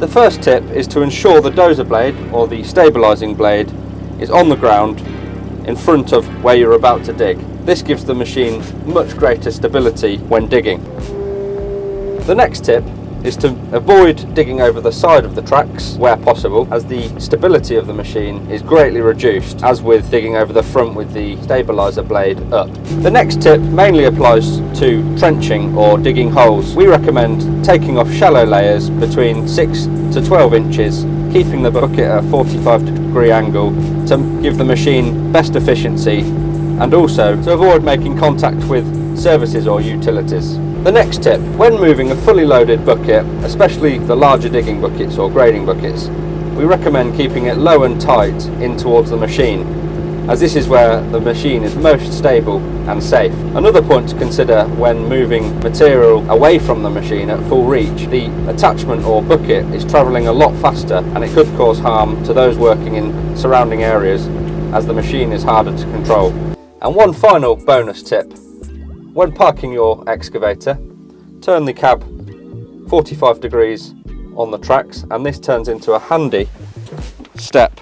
The first tip is to ensure the dozer blade, or the stabilising blade, is on the ground in front of where you're about to dig. This gives the machine much greater stability when digging. The next tip is to avoid digging over the side of the tracks where possible, as the stability of the machine is greatly reduced, as with digging over the front with the stabiliser blade up. The next tip mainly applies to trenching or digging holes. We recommend taking off shallow layers between 6 to 12 inches, keeping the bucket at a 45-degree angle to give the machine best efficiency, and also to avoid making contact with surfaces or utilities. The next tip, when moving a fully loaded bucket, especially the larger digging buckets or grading buckets, we recommend keeping it low and tight in towards the machine, as this is where the machine is most stable and safe. Another point to consider when moving material away from the machine at full reach, the attachment or bucket is travelling a lot faster and it could cause harm to those working in surrounding areas, as the machine is harder to control. And one final bonus tip. When parking your excavator, turn the cab 45 degrees on the tracks, and this turns into a handy step.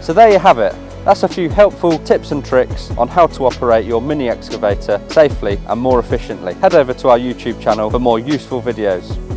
So there you have it. That's a few helpful tips and tricks on how to operate your mini excavator safely and more efficiently. Head over to our YouTube channel for more useful videos.